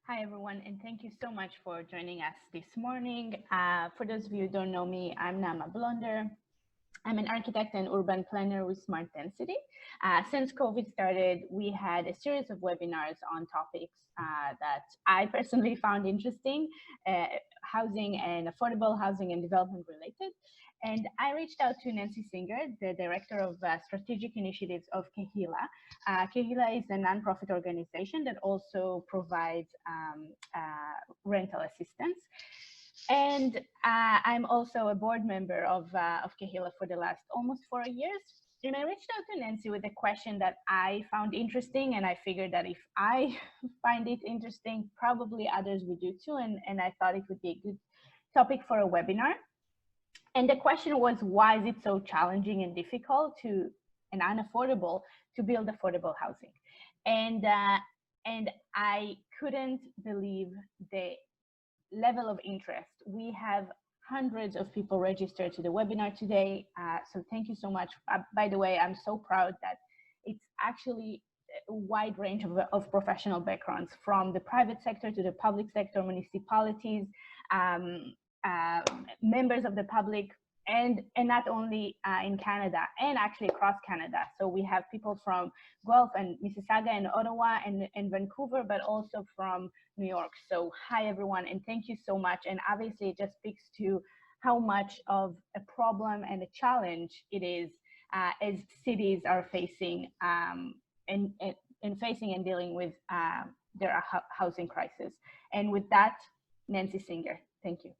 Hi, everyone, and thank you so much for joining us this morning. For those of you who don't know me, I'm Nama Blonder. I'm an architect and urban planner with Smart Density. Since COVID started, we had a series of webinars on topics that I personally found interesting, housing and affordable housing and development related. And I reached out to Nancy Singer, the Director of Strategic Initiatives of Kehila. Kehila is a nonprofit organization that also provides rental assistance. And I'm also a board member of Kehila for the last almost 4 years. And I reached out to Nancy with a question that I found interesting, and I figured that if I find it interesting, probably others would do too. And I thought it would be a good topic for a webinar. And the question was, why is it so challenging and difficult and unaffordable to build affordable housing? And I couldn't believe the level of interest. We have hundreds of people registered to the webinar today. So thank you so much. By the way, I'm so proud that it's actually a wide range of professional backgrounds, from the private sector to the public sector, municipalities, members of the public, and not only in Canada, and actually across Canada. So we have people from Guelph and Mississauga and Ottawa and Vancouver, but also from New York. So hi, everyone, and thank you so much. And obviously it just speaks to how much of a problem and a challenge it is as cities are facing and facing and dealing with their housing crisis. And with that, Nancy Singer, thank you.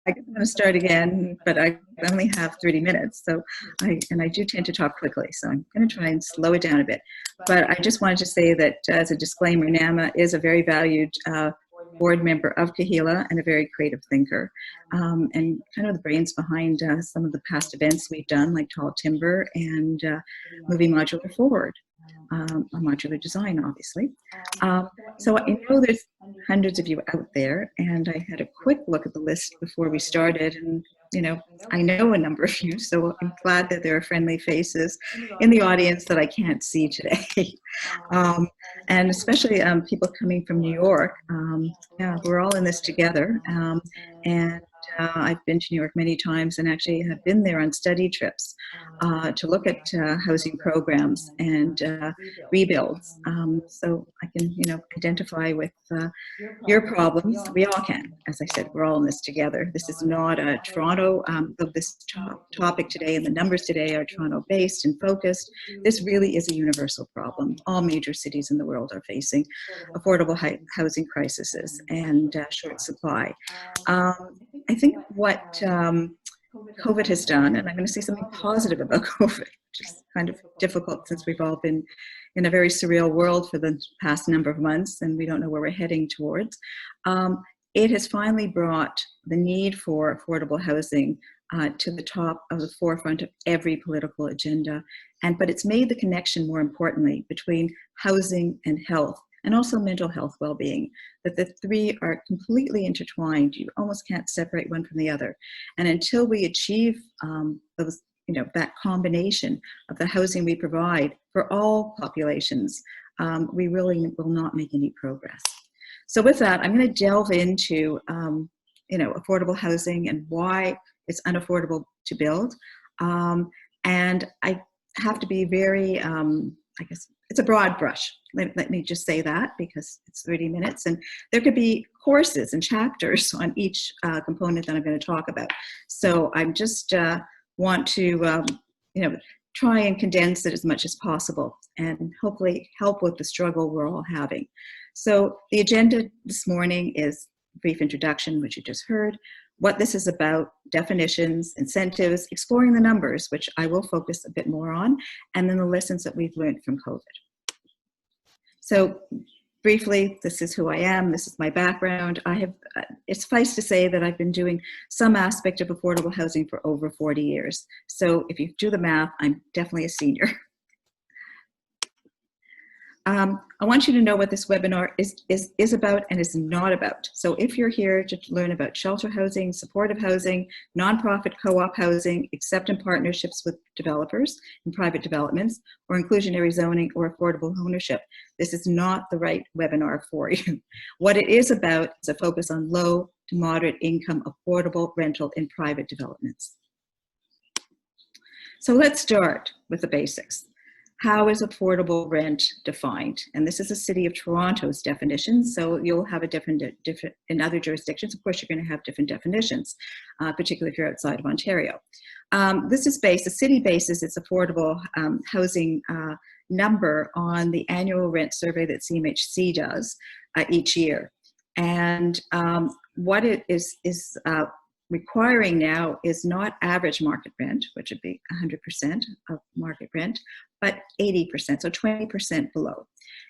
I guess I'm going to start again, but I only have 30 minutes, so I do tend to talk quickly, so I'm going to try and slow it down a bit. But I just wanted to say that as a disclaimer, Nama is a very valued board member of Kehila and a very creative thinker, and kind of the brains behind some of the past events we've done, like Tall Timber and Moving Modular Forward. A modular design, obviously. So I know there's hundreds of you out there, and I had a quick look at the list before we started, and I know a number of you, so I'm glad that there are friendly faces in the audience that I can't see today. And especially people coming from New York. Yeah, we're all in this together. And I've been to New York many times, and actually have been there on study trips to look at housing programs and rebuilds. So I can, identify with your problems. We all can. As I said, we're all in this together. This is not a Toronto, though this topic today and the numbers today are Toronto-based and focused. This really is a universal problem. All major cities in the world are facing affordable housing crises and short supply. I think what COVID has done, and I'm going to say something positive about COVID, which is kind of difficult since we've all been in a very surreal world for the past number of months and we don't know where we're heading towards. It has finally brought the need for affordable housing to the top of the forefront of every political agenda. But it's made the connection, more importantly, between housing and health, and also mental health well-being, that the three are completely intertwined. You almost can't separate one from the other. And until we achieve those, that combination of the housing we provide for all populations, we really will not make any progress. So with that, I'm going to delve into, affordable housing and why it's unaffordable to build. And I have to be very, I guess it's a broad brush. Let me just say that, because it's 30 minutes and there could be courses and chapters on each component that I'm going to talk about. So I'm just want to, try and condense it as much as possible and hopefully help with the struggle we're all having. So the agenda this morning is a brief introduction, which you just heard, what this is about, definitions, incentives, exploring the numbers, which I will focus a bit more on, and then the lessons that we've learned from COVID. So briefly, this is who I am, this is my background. It's suffice to say that I've been doing some aspect of affordable housing for over 40 years. So if you do the math, I'm definitely a senior. I want you to know what this webinar is about and is not about. So if you're here to learn about shelter housing, supportive housing, nonprofit co-op housing, except in partnerships with developers in private developments, or inclusionary zoning or affordable ownership, this is not the right webinar for you. What it is about is a focus on low to moderate income affordable rental in private developments. So let's start with the basics. How is affordable rent defined? And this is the City of Toronto's definition, so you'll have a different in other jurisdictions. Of course, you're going to have different definitions, particularly if you're outside of Ontario. This is based, the city bases its affordable housing number on the annual rent survey that CMHC does each year. And what it is requiring now is not average market rent, which would be 100% of market rent, but 80%, so 20% below.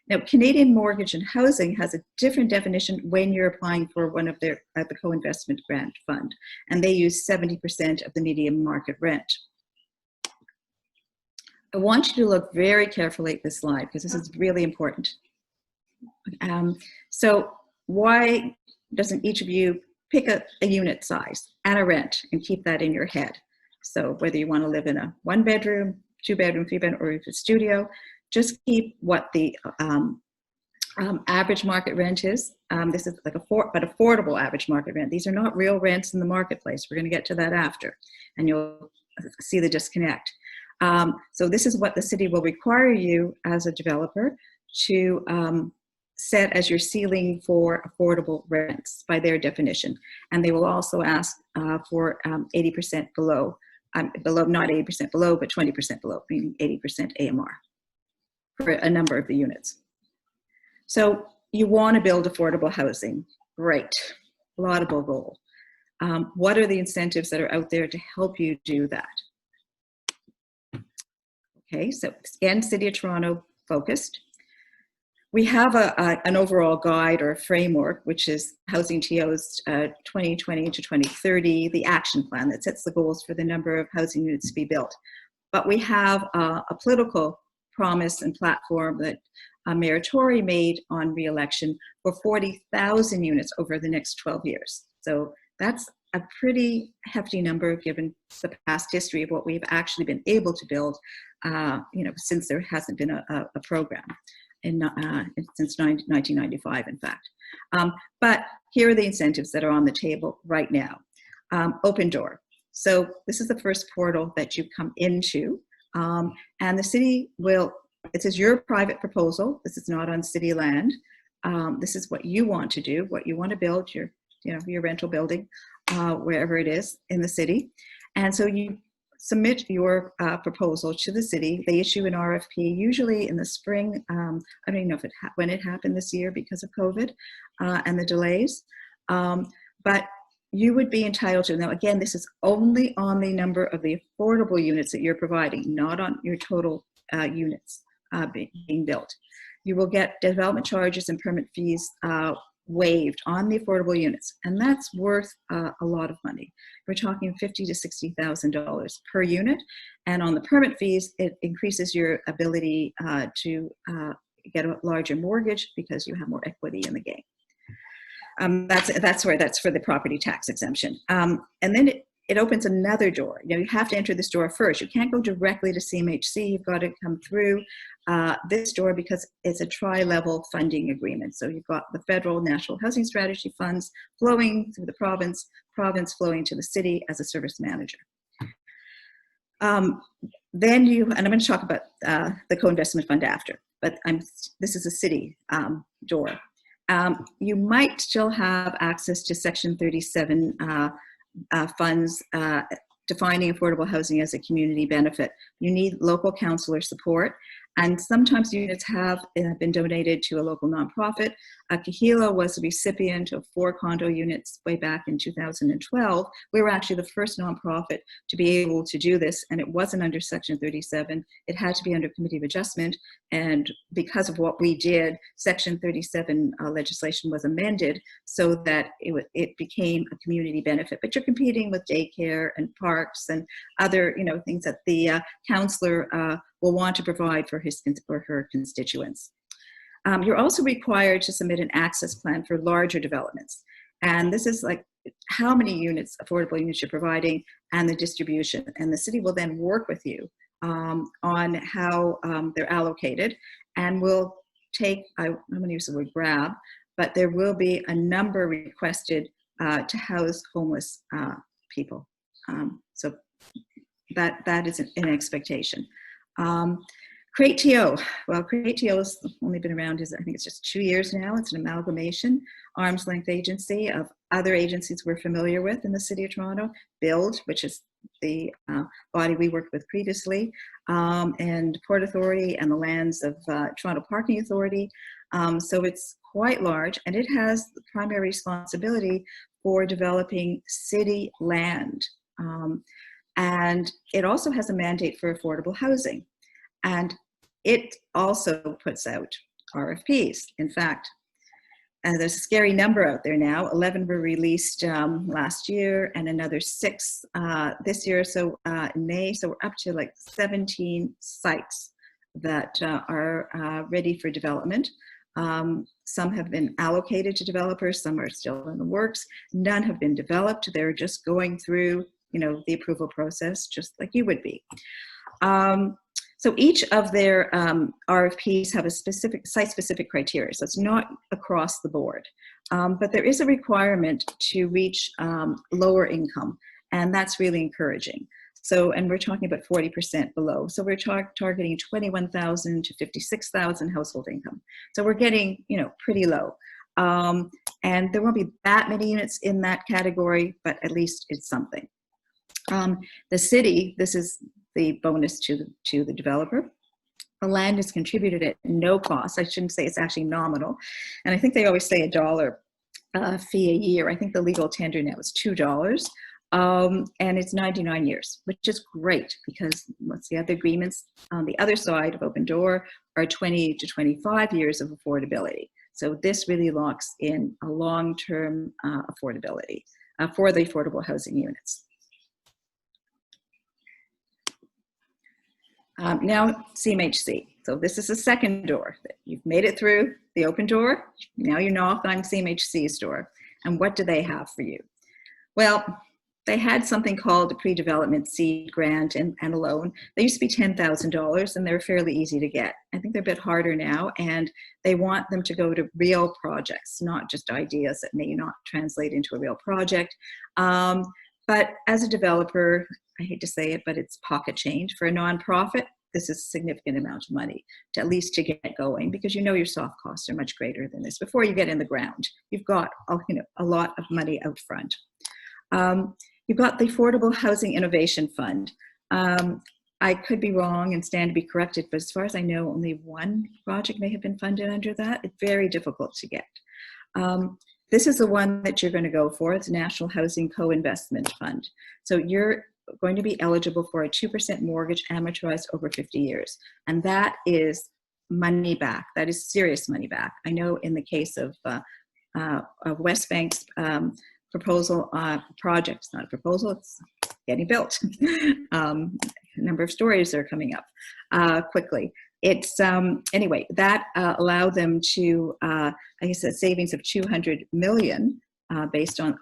Now, Canadian Mortgage and Housing has a different definition when you're applying for one of their the co-investment grant fund, and they use 70% of the median market rent. I want you to look very carefully at this slide because this is really important. So why doesn't each of you pick a unit size and a rent and keep that in your head? So whether you want to live in a 1-bedroom, 2-bedroom, 3-bedroom, or if it's a studio, just keep what the average market rent is. This is like but affordable average market rent. These are not real rents in the marketplace. We're going to get to that after, and you'll see the disconnect. So this is what the city will require you as a developer to set as your ceiling for affordable rents by their definition. And they will also ask for 80% below, not 80% below, but 20% below, meaning 80% AMR for a number of the units. So you want to build affordable housing. Great, laudable goal. What are the incentives that are out there to help you do that? Okay, so again, City of Toronto focused. We have an overall guide or a framework, which is Housing TO's 2020 to 2030, the action plan that sets the goals for the number of housing units to be built. But we have a political promise and platform that Mayor Tory made on re-election for 40,000 units over the next 12 years. So that's a pretty hefty number given the past history of what we've actually been able to build, since there hasn't been a program. Since 1995, in fact. But here are the incentives that are on the table right now. Open door. So this is the first portal that you come into, and the city will, this is your private proposal. This is not on city land. This is what you want to do, what you want to build, your rental building, wherever it is in the city. And so you submit your proposal to the city. They issue an RFP, usually in the spring. I don't even know if when it happened this year because of COVID and the delays. But you would be entitled to, now again, this is only on the number of the affordable units that you're providing, not on your total units being built. You will get development charges and permit fees waived on the affordable units, and that's worth a lot of money. We're talking $50,000 to $60,000 per unit, and on the permit fees, it increases your ability to get a larger mortgage because you have more equity in the game. That's for the property tax exemption, and then it opens another door. You have to enter this door first. You can't go directly to CMHC. You've got to come through this door because it's a tri-level funding agreement. So you've got the federal National Housing Strategy funds flowing through the province flowing to the city as a service manager. Then and I'm going to talk about the co-investment fund after, but this is a city door. You might still have access to Section 37 funds defining affordable housing as a community benefit. You need local councillor support, and sometimes units have been donated to a local nonprofit. Kahila was a recipient of 4 condo units way back in 2012. We were actually the first nonprofit to be able to do this, and it wasn't under Section 37. It had to be under Committee of Adjustment, and because of what we did, Section 37 legislation was amended so that it became a community benefit. But you're competing with daycare and parks and other things that the councillor will want to provide for his or her constituents. You're also required to submit an access plan for larger developments. And this is like how many units, affordable units you're providing, and the distribution. And the city will then work with you on how they're allocated, and will take, I'm going to use the word grab, but there will be a number requested to house homeless people. So that is an expectation. Create TO. Well, Create TO has only been around, I think it's just 2 years now. It's an amalgamation, arm's length agency of other agencies we're familiar with in the City of Toronto. Build, which is the body we worked with previously, and Port Authority, and the lands of Toronto Parking Authority. So it's quite large, and it has the primary responsibility for developing city land. And it also has a mandate for affordable housing. And it also puts out RFPs. In fact, there's a scary number out there now. 11 were released last year, and another 6 this year. So in May, so we're up to like 17 sites that are ready for development. Some have been allocated to developers, some are still in the works. None have been developed. They're just going through, the approval process, just like you would be. So each of their RFPs have a specific site-specific criteria. So it's not across the board, but there is a requirement to reach lower income, and that's really encouraging. So, and we're talking about 40% below. So we're targeting 21,000 to 56,000 household income. So we're getting, pretty low. And there won't be that many units in that category, but at least it's something. The city, this is the bonus to the developer. The land is contributed at no cost. I shouldn't say it's actually nominal. And I think they always say $1 fee a year. I think the legal tender now is $2. And it's 99 years, which is great, because what's the other agreements on the other side of Open Door are 20 to 25 years of affordability. So this really locks in a long-term affordability for the affordable housing units. Now CMHC. So this is the second door. You've made it through the Open Door. Now you knock on CMHC's door. And what do they have for you? Well, they had something called a pre-development seed grant and a loan. They used to be $10,000, and they're fairly easy to get. I think they're a bit harder now, and they want them to go to real projects, not just ideas that may not translate into a real project. But as a developer, I hate to say it, but it's pocket change. For a nonprofit, this is a significant amount of money to at least to get going, because your soft costs are much greater than this. Before you get in the ground, you've got a lot of money out front. You've got the Affordable Housing Innovation Fund. I could be wrong and stand to be corrected, but as far as I know, only one project may have been funded under that. It's very difficult to get. This is the one that you're going to go for. It's National Housing Co-Investment Fund. So you're going to be eligible for a 2% mortgage amortized over 50 years. And that is money back. That is serious money back. I know in the case of West Bank's proposal project, it's not a proposal, it's getting built. A number of stories are coming up quickly. It's anyway, that allowed them to, I guess, a savings of 200 million based on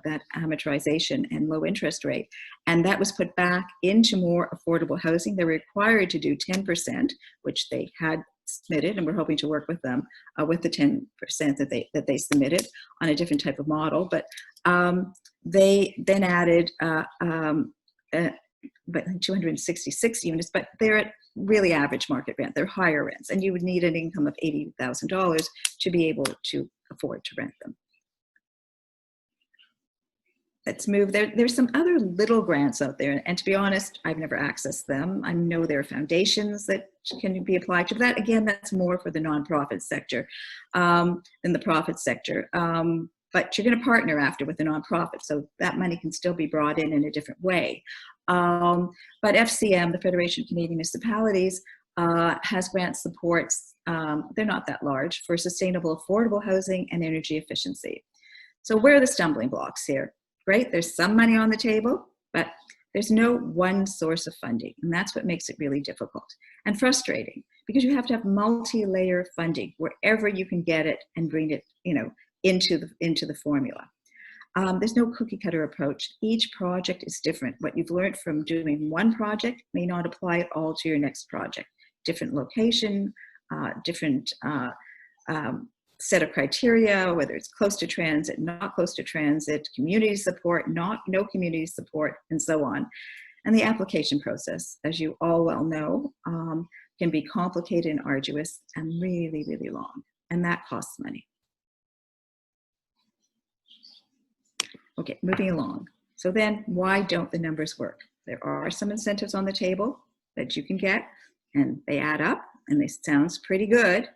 that amortization and low interest rate, and that was put back into more affordable housing. They're required to do 10%, which they had submitted, and we're hoping to work with them with the 10% that they submitted on a different type of model. But they then added but 266 units, but they're at really average market rent. They're higher rents, and you would need an income of $80,000 to be able to afford to rent them. Let's move. There's some other little grants out there, and to be honest, I've never accessed them. I know there are foundations that can be applied to that. Again, that's more for the nonprofit sector than the profit sector. But you're going to partner after with a nonprofit, so that money can still be brought in a different way. But FCM, the Federation of Canadian Municipalities, has grant supports, they're not that large, for sustainable affordable housing and energy efficiency. So where are the stumbling blocks here? Right, there's some money on the table, but there's no one source of funding, and that's what makes it really difficult and frustrating, because you have to have multi-layer funding wherever you can get it and bring it, into the formula. There's no cookie cutter approach. Each project is different. What you've learned from doing one project may not apply at all to your next project. Different location, different set of criteria, whether it's close to transit, not close to transit, community support, no community support, and so on. And the application process, as you all well know, can be complicated and arduous and really, really long. And that costs money. Okay, moving along. So then why don't the numbers work? There are some incentives on the table that you can get, and they add up, and they sounds pretty good.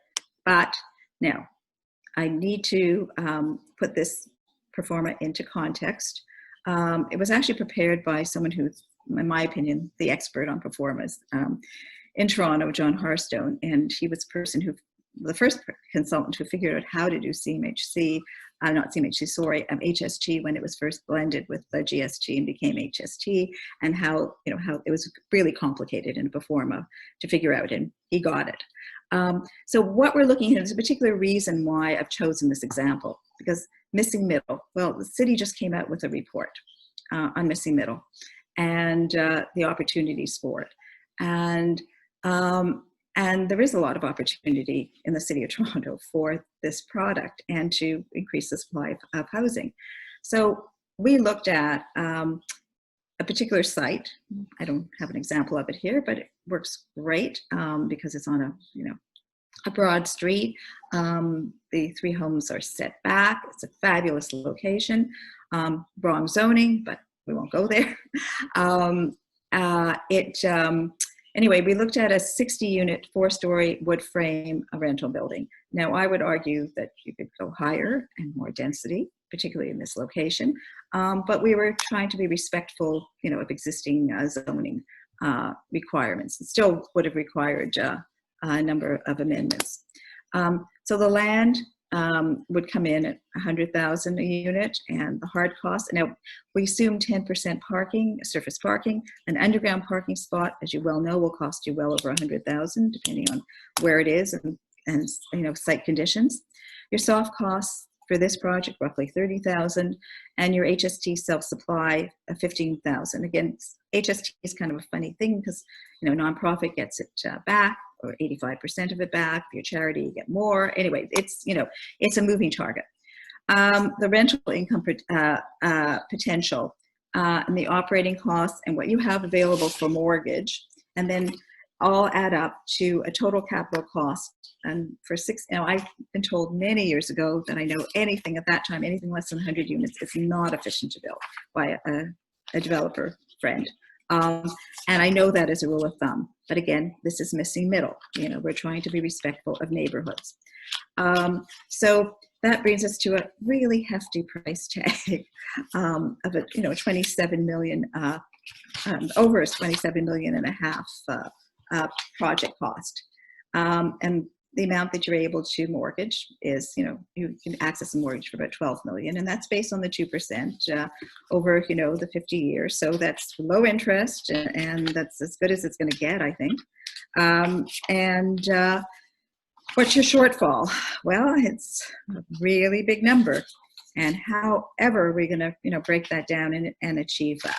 But now, I need to put this performa into context. It was actually prepared by someone who's, in my opinion, the expert on performas in Toronto, John Harstone, and he was the first consultant who figured out how to do CMHC, HST when it was first blended with the GST and became HST, and how it was really complicated in a performa to figure out, and he got it. So what we're looking at is a particular reason why I've chosen this example, because missing middle, well, the city just came out with a report on missing middle and the opportunities for it. And there is a lot of opportunity in the city of Toronto for this product and to increase the supply of housing. So we looked at a particular site. I don't have an example of it here, but it works great because it's on a broad street. The 3 homes are set back. It's a fabulous location. Wrong zoning, but we won't go there. Anyway, we looked at a 60-unit, 4-story wood frame rental building. Now, I would argue that you could go higher and more density, particularly in this location. But we were trying to be respectful, of existing zoning requirements. It still would have required a number of amendments. So the land would come in at $100,000 a unit, and the hard cost. Now, we assume 10% parking, surface parking. An underground parking spot, as you well know, will cost you well over $100,000, depending on where it is and site conditions. Your soft costs for this project, roughly $30,000, and your HST self-supply of $15,000. Again, HST is kind of a funny thing because nonprofit gets it back, or 85% of it back. For your charity, you get more. Anyway, it's a moving target. The rental income potential and the operating costs and what you have available for mortgage, and then all add up to a total capital cost. And for I've been told many years ago that I know anything at that time, anything less than 100 units is not efficient to build by a developer friend. And I know that as a rule of thumb. But again, this is missing middle. We're trying to be respectful of neighborhoods. So that brings us to a really hefty price tag of a 27 million, over a 27 million and a half project cost. And the amount that you're able to mortgage is, you can access a mortgage for about 12 million, and that's based on the 2% over, the 50 years. So that's low interest, and that's as good as it's going to get, I think. What's your shortfall? Well, it's a really big number, and however we're going to, break that down and achieve that.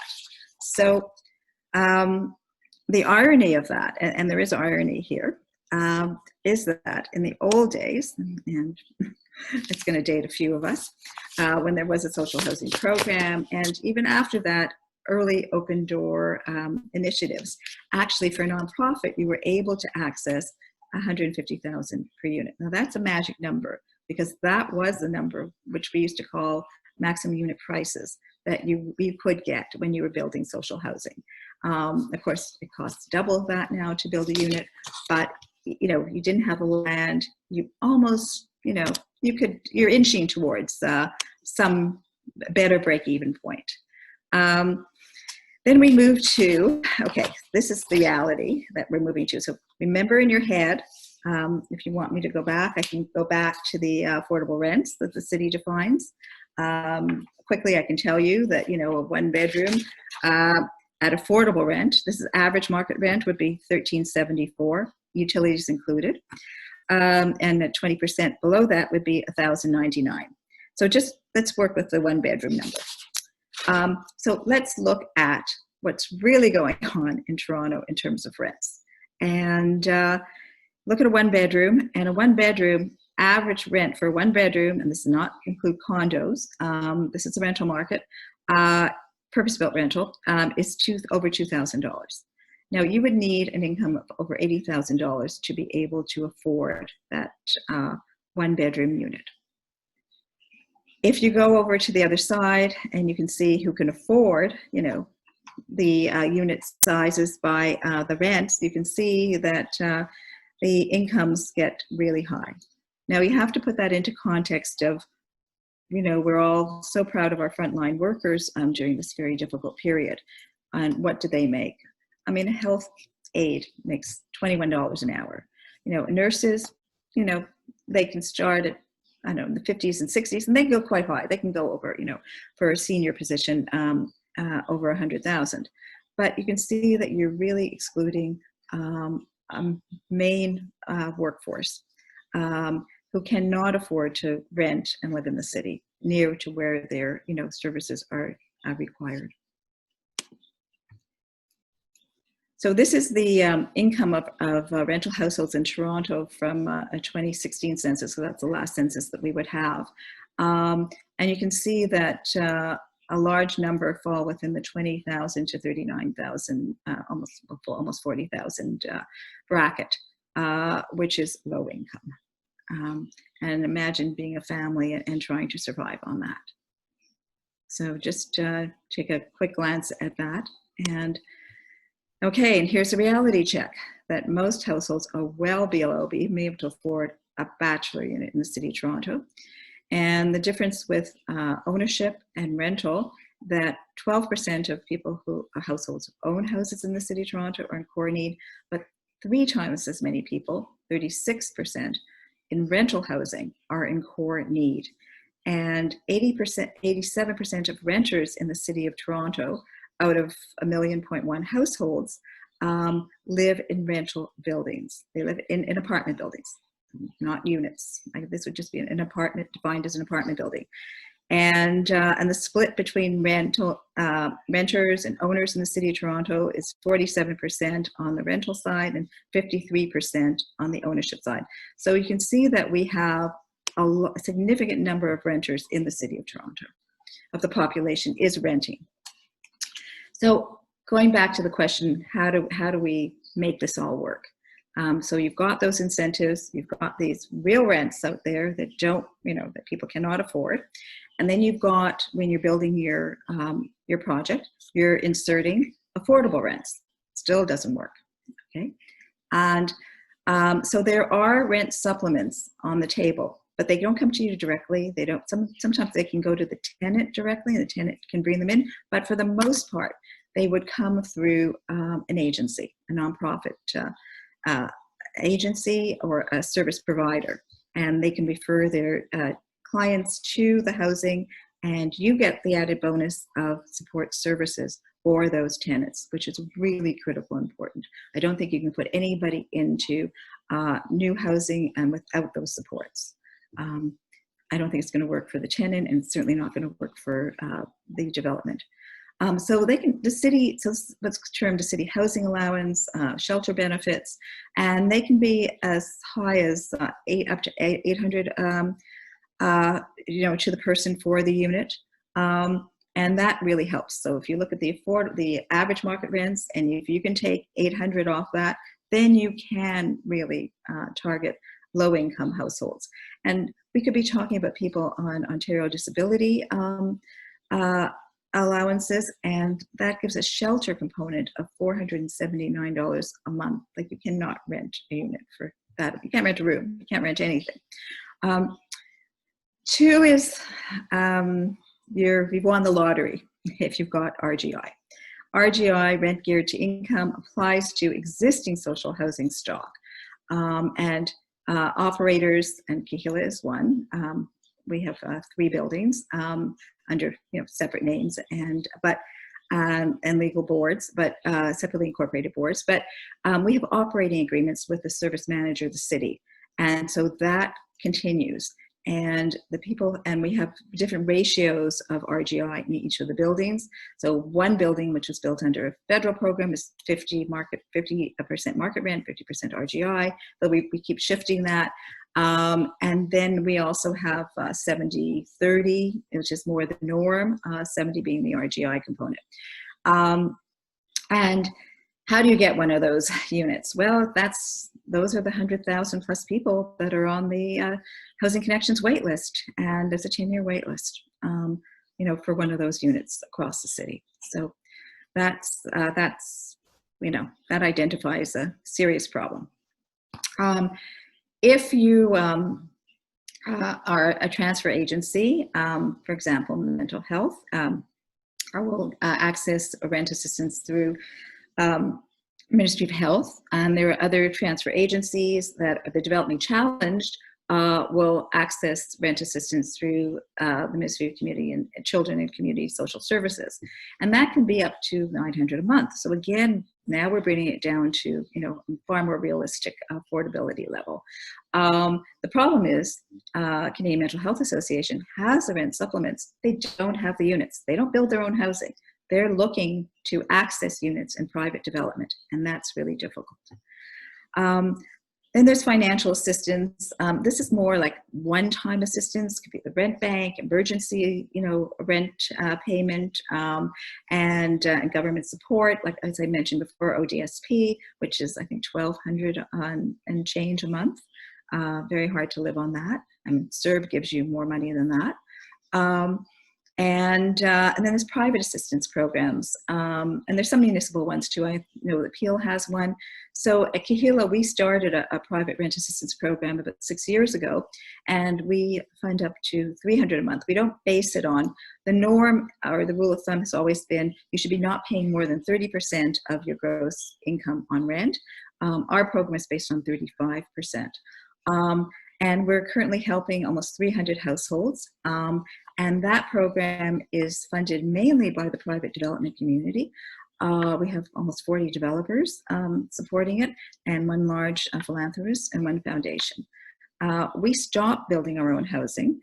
So the irony of that, and there is irony here, is that in the old days, and it's going to date a few of us, when there was a social housing program, and even after that, early open door initiatives, actually for a nonprofit, you were able to access $150,000 per unit. Now that's a magic number, because that was the number which we used to call maximum unit prices that you could get when you were building social housing. Of course, it costs double that now to build a unit, but you didn't have a land. You almost, you're inching towards some better break-even point. Then we move to, okay, this is the reality that we're moving to. So remember in your head, if you want me to go back, I can go back to the affordable rents that the city defines. Quickly, I can tell you that, a 1-bedroom at affordable rent, this is average market rent, would be $1,374. utilities included. And at 20% below that would be $1,099. So just let's work with the one bedroom number. So let's look at what's really going on in Toronto in terms of rents. And look at a one bedroom, and a one bedroom average rent for a one bedroom, and this does not include condos, this is the rental market, purpose-built rental, is over $2,000. Now, you would need an income of over $80,000 to be able to afford that one bedroom unit. If you go over to the other side and you can see who can afford, you know, the unit sizes by the rents, you can see that the incomes get really high. Now, you have to put that into context of, you know, we're all so proud of our frontline workers during this very difficult period. And what do they make? I mean, a health aide makes $21 an hour. You know, nurses, you know, they can start at, I don't know, in the 50s and 60s, and they can go quite high. They can go over, you know, for a senior position, over 100,000. But you can see that you're really excluding main workforce who cannot afford to rent and live in the city near to where their, you know, services are required. So this is the income of rental households in Toronto from a 2016 census, so that's the last census that we would have. And you can see that a large number fall within the 20,000 to 39,000, almost 40,000 bracket, which is low income. And imagine being a family and trying to survive on that. So just take a quick glance at that. And okay, and here's a reality check that most households are well below being able to afford a bachelor unit in the city of Toronto. And the difference with ownership and rental, that 12% of people who households own houses in the city of Toronto are in core need, but 3 times as many people, 36%, in rental housing are in core need. And 87% of renters in the city of Toronto, out of 1.1 million households, live in rental buildings. They live in apartment buildings, not units. Like this would just be an apartment, defined as an apartment building. And the split between renters and owners in the city of Toronto is 47% on the rental side and 53% on the ownership side. So you can see that we have a significant number of renters in the city of Toronto. Of the population is renting. So going back to the question, how do we make this all work? So you've got those incentives, you've got these real rents out there that don't, you know, that people cannot afford. And then you've got, when you're building your project, you're inserting affordable rents. Still doesn't work, okay? And so there are rent supplements on the table, but they don't come to you directly. They don't, sometimes they can go to the tenant directly and the tenant can bring them in, but for the most part, they would come through an agency, a nonprofit agency or a service provider, and they can refer their clients to the housing, and you get the added bonus of support services for those tenants, which is really critical and important. I don't think you can put anybody into new housing and without those supports. I don't think it's going to work for the tenant, and it's certainly not going to work for the development. So they can, the city, so what's termed a city housing allowance, shelter benefits, and they can be as high as up to $800, you know, to the person for the unit, and that really helps. So if you look at the average market rents, and if you can take $800 off that, then you can really target low-income households. And we could be talking about people on Ontario disability allowances, and that gives a shelter component of $479 a month. Like, you cannot rent a unit for that. You can't rent a room, you can't rent anything. 2 is you've won the lottery if you've got RGI. RGI, rent geared to income, applies to existing social housing stock. And operators, and Kihila is one. We have 3 buildings under, you know, separate names, and but and legal boards, but separately incorporated boards. But we have operating agreements with the service manager of the city. And so that continues. And the people, and we have different ratios of RGI in each of the buildings. So one building, which was built under a federal program, is 50% market rent, 50% RGI, but we keep shifting that. And then we also have 70-30, which is more the norm, 70 being the RGI component. And how do you get one of those units? Well, those are the 100,000 plus people that are on the Housing Connections wait list, and there's a 10-year wait list, for one of those units across the city. So that's that identifies a serious problem. If you are a transfer agency, for example, mental health, will access rent assistance through Ministry of Health, and there are other transfer agencies that the developmentally challenged will access rent assistance through the Ministry of Community and Children and Community Social Services, and that can be up to $900 a month. So again, now we're bringing it down to far more realistic affordability level. The problem is Canadian Mental Health Association has the rent supplements. They don't have the units. They don't build their own housing. They're looking to access units in private development, and that's really difficult. Then there's financial assistance. This is more like one-time assistance. It could be the rent bank, emergency, rent payment, and government support. Like as I mentioned before, ODSP, which is I think $1,200 and change a month. Very hard to live on that. CERB gives you more money than that. And then there's private assistance programs, and there's some municipal ones too. I know that Peel has one. So at Kahila, we started a private rent assistance program about 6 years ago, and we fund up to $300 a month. We don't base it on the norm, or the rule of thumb has always been you should be not paying more than 30% of your gross income on rent. Our program is based on 35%. And we're currently helping almost 300 households. And that program is funded mainly by the private development community. We have almost 40 developers supporting it, and one large philanthropist and one foundation. We stopped building our own housing.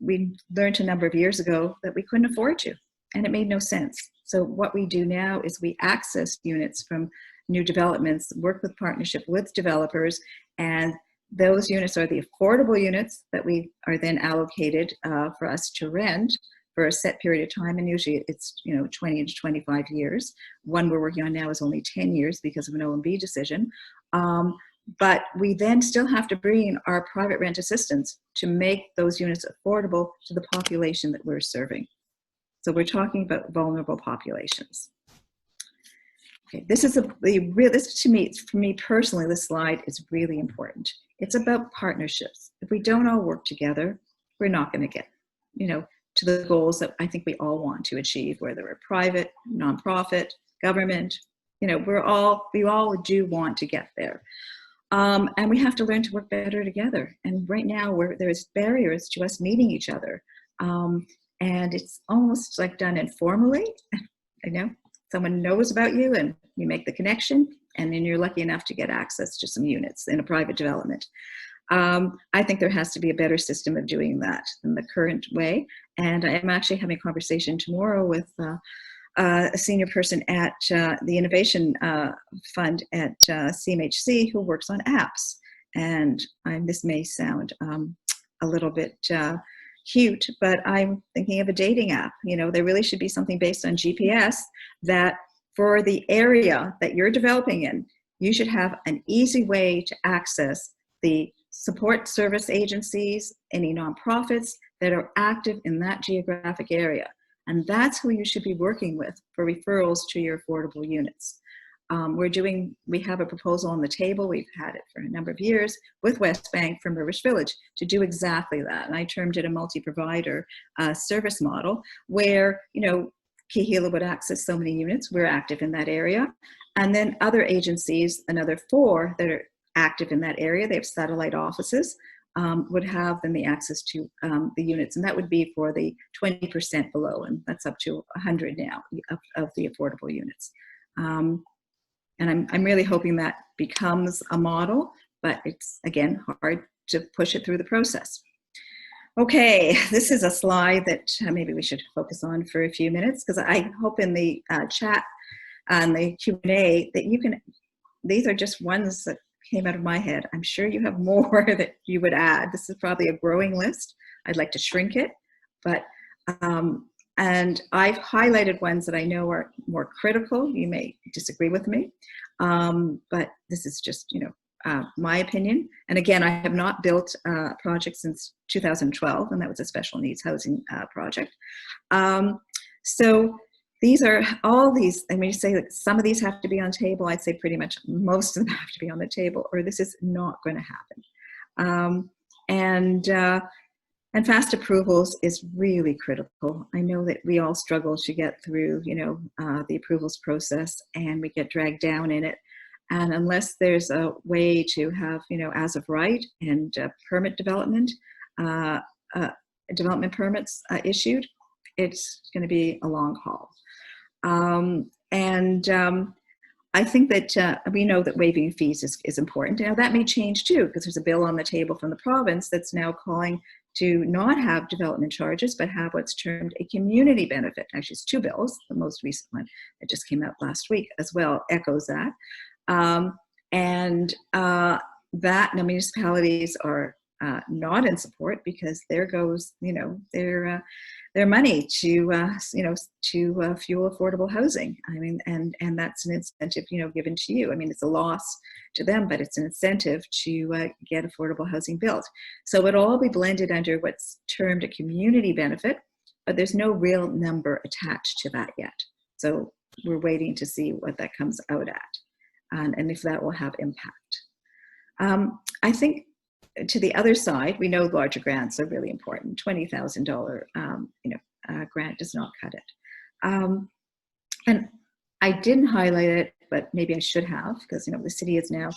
We learned a number of years ago that we couldn't afford to, and it made no sense. So what we do now is we access units from new developments, work with partnership with developers, and those units are the affordable units that we are then allocated for us to rent for a set period of time, and usually it's 20 to 25 years. One we're working on now is only 10 years because of an OMB decision. But we then still have to bring in our private rent assistance to make those units affordable to the population that we're serving. So we're talking about vulnerable populations. Okay, this is this to me, for me personally, this slide is really important. It's about partnerships. If we don't all work together, we're not going to get, to the goals that I think we all want to achieve, whether we're private, nonprofit, government. We all do want to get there. And we have to learn to work better together. And right now, there's barriers to us meeting each other, and it's almost like done informally. Someone knows about you and you make the connection, and then you're lucky enough to get access to some units in a private development. I think there has to be a better system of doing that than the current way. And I am actually having a conversation tomorrow with a senior person at the Innovation Fund at CMHC who works on apps. And this may sound a little bit cute, but I'm thinking of a dating app. There really should be something based on GPS that for the area that you're developing in, you should have an easy way to access the support service agencies, any nonprofits that are active in that geographic area. And that's who you should be working with for referrals to your affordable units. We have a proposal on the table. We've had it for a number of years with West Bank from Rivers Village to do exactly that. And I termed it a multi-provider service model where, Kahila would access so many units. We're active in that area. And then other agencies, another 4 that are active in that area. They have satellite offices, would have then the access to the units, and that would be for the 20% below, and that's up to 100 now of the affordable units. And I'm really hoping that becomes a model, but it's, again, hard to push it through the process. Okay, this is a slide that maybe we should focus on for a few minutes, because I hope in the chat and the Q&A that you can, these are just ones that came out of my head. I'm sure you have more that you would add. This is probably a growing list. I'd like to shrink it, but and I've highlighted ones that I know are more critical. You may disagree with me, but this is just, my opinion. And again, I have not built a project since 2012, and that was a special needs housing project. So these are all these, I mean, you say that some of these have to be on the table. I'd say pretty much most of them have to be on the table, or this is not going to happen. And fast approvals is really critical. I know that we all struggle to get through, the approvals process, and we get dragged down in it. And unless there's a way to have, as of right and permit development, development permits issued, it's going to be a long haul. I think that we know that waiving fees is important. Now that may change too, because there's a bill on the table from the province that's now calling to not have development charges, but have what's termed a community benefit. Actually, it's two bills. The most recent one that just came out last week as well echoes that. That now municipalities are not in support, because there goes, their money to fuel affordable housing. I mean, and that's an incentive, given to you. I mean, it's a loss to them, but it's an incentive to get affordable housing built. So it'll all be blended under what's termed a community benefit, but there's no real number attached to that yet. So we're waiting to see what that comes out at, and if that will have impact. I think to the other side, we know larger grants are really important. $20,000, grant does not cut it. And I didn't highlight it, but maybe I should have, because the city is now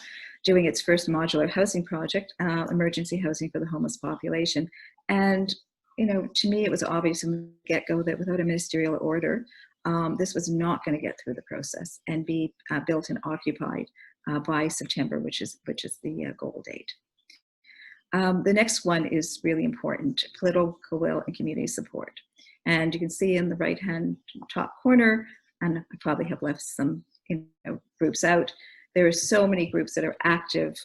doing its first modular housing project, emergency housing for the homeless population. And to me, it was obvious from the get-go that without a ministerial order, this was not going to get through the process and be built and occupied by September, which is the goal date. The next one is really important: political will and community support. And you can see in the right-hand top corner, and I probably have left some groups out. There are so many groups that are active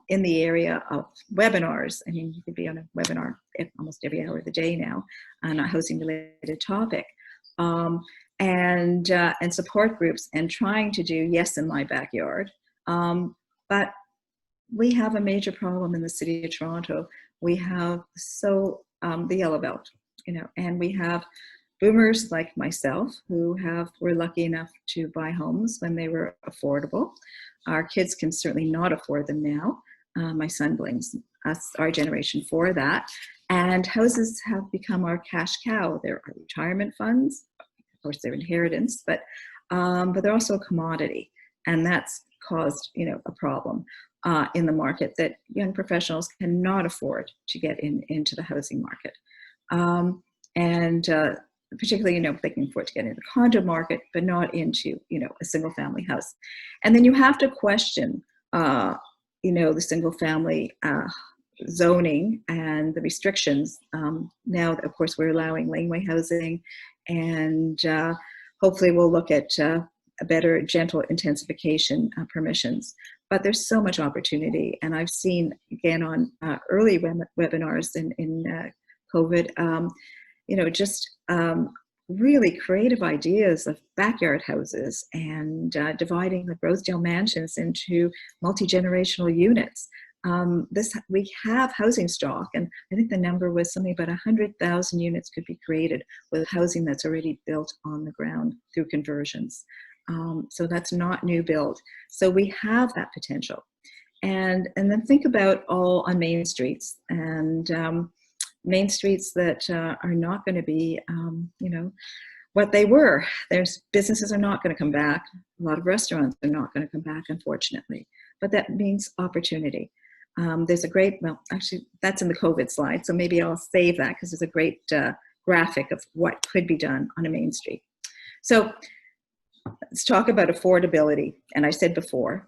in the area of webinars. I mean, you could be on a webinar almost every hour of the day now on a housing-related topic. And support groups, and trying to do yes in my backyard. But we have a major problem in the city of Toronto. We have the yellow belt, and we have boomers like myself who were lucky enough to buy homes when they were affordable. Our kids can certainly not afford them now. My son blames our generation for that. And houses have become our cash cow. They're our retirement funds. Of course, they're inheritance, but they're also a commodity, and that's caused a problem in the market, that young professionals cannot afford to get into the housing market, and particularly they can afford to get into the condo market, but not into a single family house. And then you have to question the single family zoning and the restrictions. Now, of course, we're allowing laneway housing, and hopefully we'll look at a better gentle intensification permissions. But there's so much opportunity, and I've seen, again, on early webinars in COVID, really creative ideas of backyard houses, and dividing the Rosedale mansions into multi-generational units. We have housing stock, and I think the number was something about 100,000 units could be created with housing that's already built on the ground through conversions. So that's not new build. So we have that potential. And then think about all on main streets, and main streets that are not going to be, what they were. There's businesses are not going to come back. A lot of restaurants are not going to come back, unfortunately. But that means opportunity. There's a great, well, actually, that's in the COVID slide, so maybe I'll save that because there's a great graphic of what could be done on a main street. So let's talk about affordability. And I said before,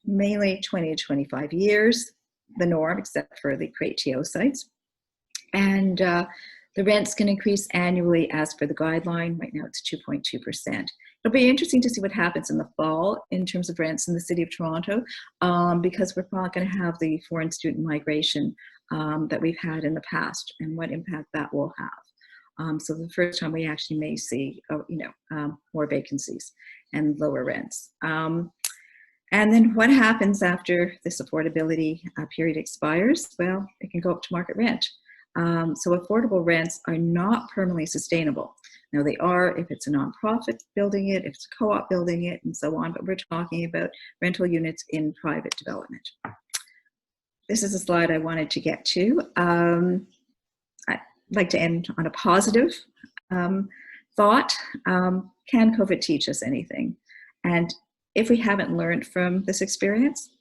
mainly 20 to 25 years, the norm, except for the Create-TO sites. And the rents can increase annually as per the guideline. Right now it's 2.2%. It'll be interesting to see what happens in the fall in terms of rents in the City of Toronto, because we're not going to have the foreign student migration that we've had in the past and what impact that will have. So the first time we actually may see, more vacancies and lower rents. And then what happens after this affordability period expires? Well, it can go up to market rent. So affordable rents are not permanently sustainable. Now they are if it's a nonprofit building it, if it's a co-op building it, and so on, but we're talking about rental units in private development. This is a slide I wanted to get to. I'd like to end on a positive thought. Can COVID teach us anything? And if we haven't learned from this experience,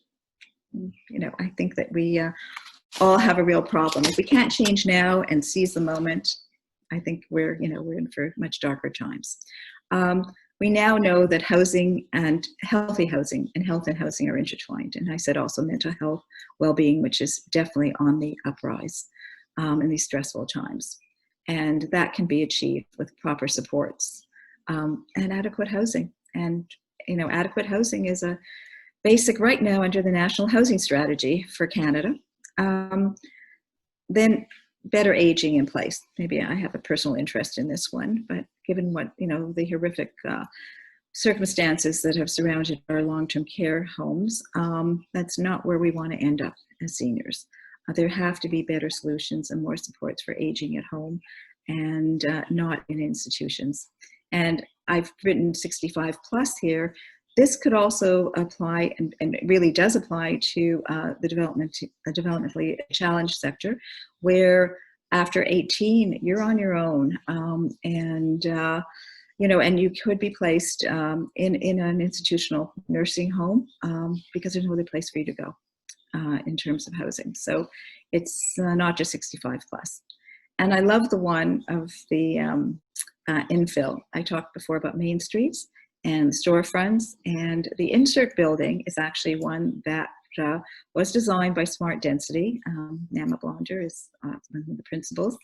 I think that we all have a real problem. If we can't change now and seize the moment, I think we're in for much darker times. We now know that housing and healthy housing and health and housing are intertwined. And I said also mental health, well-being, which is definitely on the uprise in these stressful times. And that can be achieved with proper supports and adequate housing. And, adequate housing is a basic right now under the National Housing Strategy for Canada. Then better aging in place. Maybe I have a personal interest in this one, but given what, the horrific circumstances that have surrounded our long-term care homes, that's not where we want to end up as seniors. There have to be better solutions and more supports for aging at home and not in institutions. And I've written 65 plus here. This could also apply, and it really does apply to the developmentally challenged sector, where after 18, you're on your own, and you could be placed in an institutional nursing home because there's no other place for you to go in terms of housing. So it's not just 65 plus. And I love the one of the infill. I talked before about main streets and storefronts, and the insert building is actually one that was designed by Smart Density. Nama Blonder is one of the principals,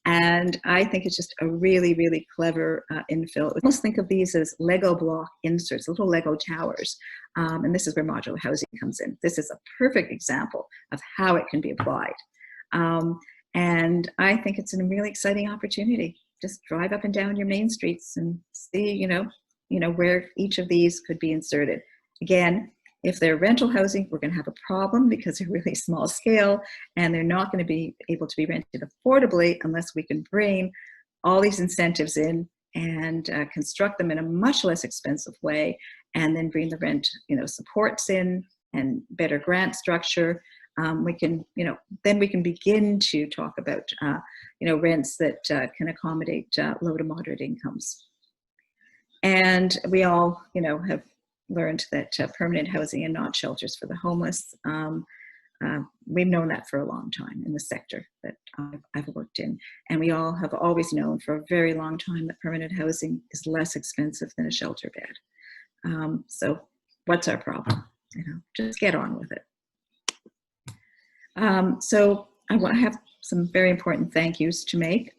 and I think it's just a really, really clever infill. Almost think of these as Lego block inserts, little Lego towers, and this is where modular housing comes in. This is a perfect example of how it can be applied, and I think it's a really exciting opportunity. Just drive up and down your main streets and see, where each of these could be inserted. Again, if they're rental housing, we're going to have a problem because they're really small scale and they're not going to be able to be rented affordably unless we can bring all these incentives in and construct them in a much less expensive way, and then bring the rent, supports in and better grant structure. We can, then we can begin to talk about, rents that can accommodate low to moderate incomes. And we all, have learned that permanent housing and not shelters for the homeless, we've known that for a long time in the sector that I've worked in. And we all have always known for a very long time that permanent housing is less expensive than a shelter bed. So what's our problem? Just get on with it. So I have some very important thank yous to make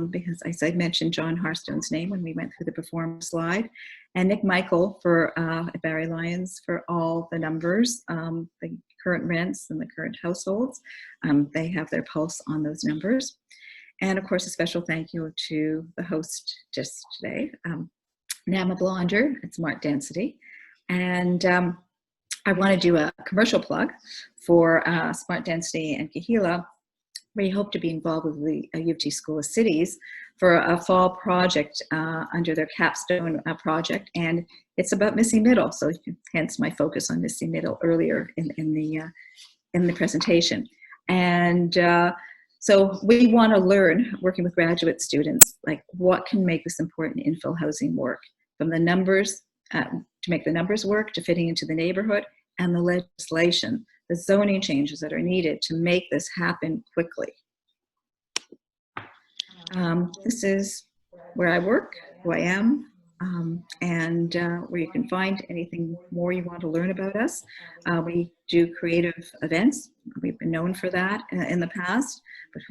because as I mentioned John Harstone's name when we went through the performance slide, and Nick Michael for Barry Lyons for all the numbers, the current rents and the current households. They have their pulse on those numbers. And of course, a special thank you to the host just today, Nama Blonder at Smart Density. And I want to do a commercial plug for Smart Density and Kahila. We hope to be involved with the U of T School of Cities for a fall project under their capstone project, and it's about missing middle. So hence my focus on missing middle earlier in the presentation. And so we want to learn, working with graduate students, like what can make this important infill housing work, from the numbers to make the numbers work, to fitting into the neighborhood, and the legislation the zoning changes that are needed to make this happen quickly. This is where I work, who I am, and where you can find anything more you want to learn about us. We do creative events. We've been known for that in the past, but we